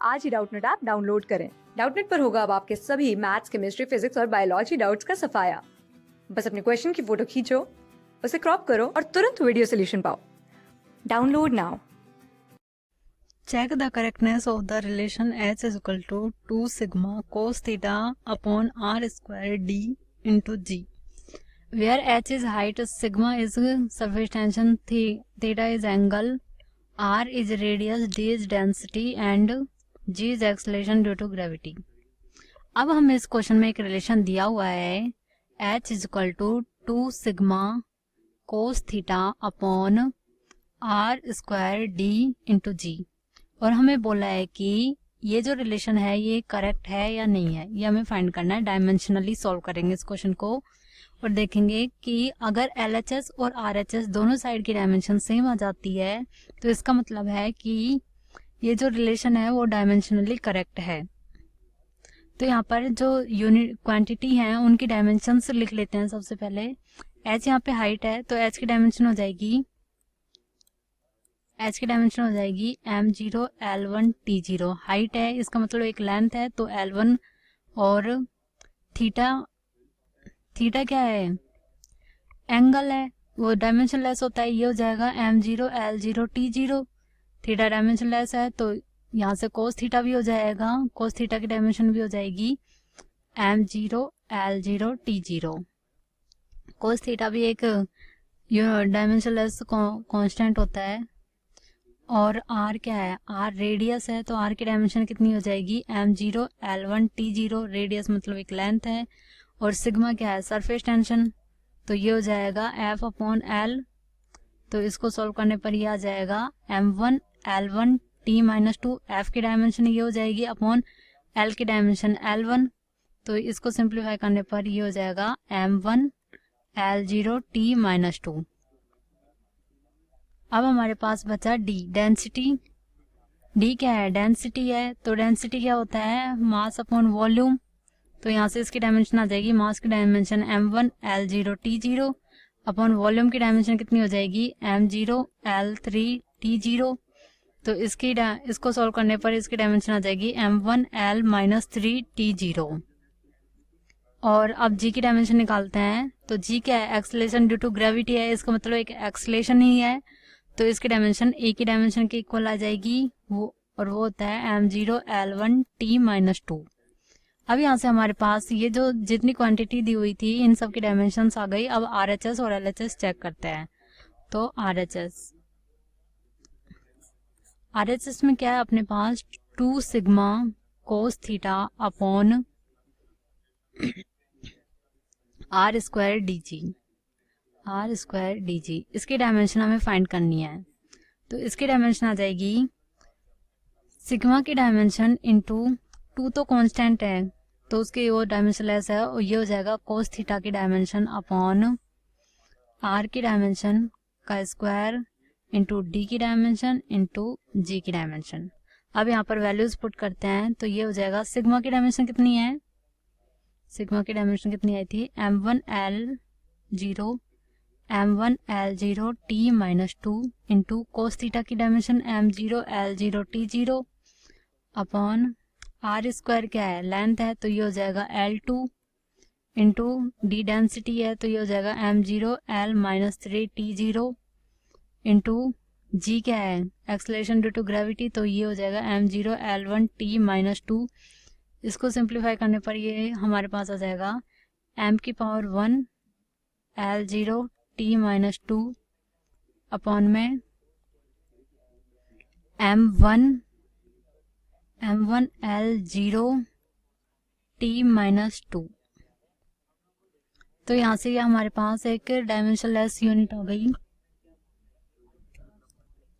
आज ही Doubtnut app download करें। Doubtnut पर होगा अब आपके सभी मैथ्स, केमिस्ट्री, फिजिक्स और बायोलॉजी डाउट्स का सफाया। बस अपने क्वेश्चन की फोटो खींचो, उसे क्रॉप करो और तुरंत वीडियो सोल्यूशन पाओ। Download now. Check the correctness of the relation h is equal to 2 sigma cos theta upon r square d into g, where h is height, sigma is surface tension, theta is angle, r is radius, d is density and g is acceleration due to gravity. अब हमें इस question में एक relation दिया हुआ है h is equal to 2 sigma cos theta upon r square d into g, और हमें बोला है कि ये जो रिलेशन है ये करेक्ट है या नहीं है, ये हमें फाइंड करना है। डायमेंशनली सॉल्व करेंगे इस क्वेश्चन को और देखेंगे कि अगर LHS और RHS दोनों साइड की डायमेंशन सेम आ जाती है तो इसका मतलब है कि ये जो रिलेशन है वो डायमेंशनली करेक्ट है। तो यहाँ पर जो यूनिट क्वांटिटी है उनकी डायमेंशंस लिख लेते हैं। सबसे पहले h यहाँ पे हाइट है तो h की डायमेंशन हो जाएगी m0 L1 T0। हाइट है इसका मतलब एक लेंथ है तो L1, और थीटा क्या है, एंगल है, वो डायमेंशन लेस होता है, ये हो जाएगा m0 L0 T0। Theta dimension less है तो यहाँ से कोस थीटा भी हो जाएगा, कोस थीटा की डायमेंशन भी हो जाएगी m0 L0 T0। Cos theta भी एक डायमेंशन लेस कांस्टेंट होता है। और r क्या है, r रेडियस है तो r की डायमेंशन कितनी हो जाएगी m0 L1 T0। रेडियस मतलब एक लेंथ है। और सिग्मा क्या है, सरफेस टेंशन, तो ये हो जाएगा F अपॉन L। तो इसको सॉल्व करने पर ये आ जाएगा m1 L1 T-2। F की डायमेंशन ये हो जाएगी अपॉन L की डायमेंशन L1, तो इसको सिंप्लीफाई करने पर ये हो जाएगा m1 L0 T-2। अब हमारे पास बचा d, डेंसिटी। d क्या है, डेंसिटी है, तो डेंसिटी क्या होता है, मास अपॉन वॉल्यूम। तो यहाँ से इसकी डायमेंशन आ जाएगी, मास की dimension m1 L0 T0 upon volume की डायमेंशन कितनी हो जाएगी m0 L3 T0। तो इसको सॉल्व करने पर इसकी डायमेंशन आ जाएगी m1 L-3 T0। और अब g की डायमेंशन निकालते हैं तो g क्या है, एक्सेलरेशन ड्यू टू ग्रेविटी है, इसका मतलब एक एक्सेलरेशन ही है, तो इसकी डायमेंशन a की डायमेंशन के इक्वल आ जाएगी, वो होता है m0 L1 T-2। अब यहाँ से हमारे पास ये जो जितनी क्वांटिटी दी हुई थी इन सब की डायमेंशंस आ गई। अब RHS और LHS चेक करते हैं। तो RHS में क्या है अपने पास, 2 sigma cos theta upon r square dg। इसकी डायमेंशन हमें फाइंड करनी है। तो इसकी डायमेंशन आ जाएगी सिग्मा की डायमेंशन इंटू 2 तो कांस्टेंट है तो उसकी वो डायमेंशन लेस है, और ये हो जाएगा कोस थीटा की डायमेंशन अपॉन r की डायमेंशन का स्क्वायर इंटू d की डायमेंशन इंटू g की डायमेंशन। अब यहाँ पर वैल्यूज पुट करते हैं तो ये हो जाएगा, सिग्मा की डायमेंशन कितनी है, सिग्मा की डायमेंशन कितनी आई थी m1 L0 T-2 into cos theta की dimension m0 L0 T0 upon r square क्या है, लेंथ है, तो ये हो जाएगा L2 इंटू d डेंसिटी है तो ये हो जाएगा m0 L-3 T0 into g क्या है, एक्सेलरेशन ड्यू टू ग्रेविटी, तो ये हो जाएगा m0 L1 T-2। इसको सिंप्लीफाई करने पर ये हमारे पास आ जाएगा m की पावर 1 L0 T-2 अपॉन में m1 L0 T-2। तो यहाँ से ये हमारे पास एक डायमेंशन लेस यूनिट हो गई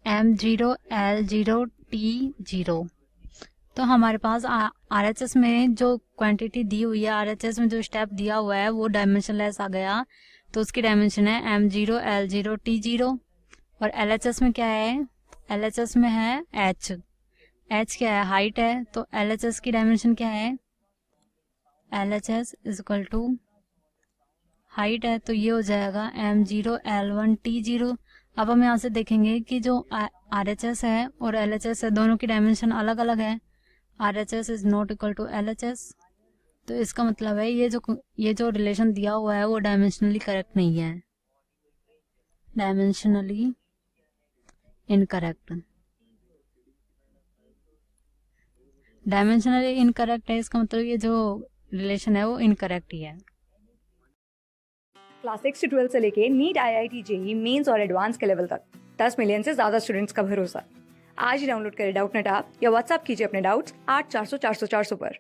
m0 L0 T0। तो हमारे पास RHS में जो क्वांटिटी दी हुई है, RHS में जो स्टेप दिया हुआ है वो डायमेंशन लेस आ गया, तो उसकी डायमेंशन है m0 L0 T0। और LHS में क्या है, LHS में है h क्या है, हाइट है, तो LHS की डायमेंशन क्या है, LHS is equal to height है, तो ये हो जाएगा m0 L1 T0। अब हम यहाँ से देखेंगे कि जो RHS है और LHS है दोनों की डायमेंशन अलग अलग है, RHS is not equal to LHS। तो इसका मतलब है ये जो रिलेशन दिया हुआ है वो डायमेंशनली करेक्ट नहीं है, डायमेंशनली इनकरेक्ट। डायमेंशनली इनकरेक्ट है, इसका मतलब ये जो रिलेशन है वो इनकरेक्ट ही है। क्लास 6 से 12 से लेके नीट, IIT, JEE मेंस और एडवांस के लेवल तक 10 मिलियन से ज्यादा स्टूडेंट्स का भरोसा। आज ही डाउनलोड करें डाउटनेट ऐप या व्हाट्सएप कीजिए अपने डाउट्स 8400 400 400 पर।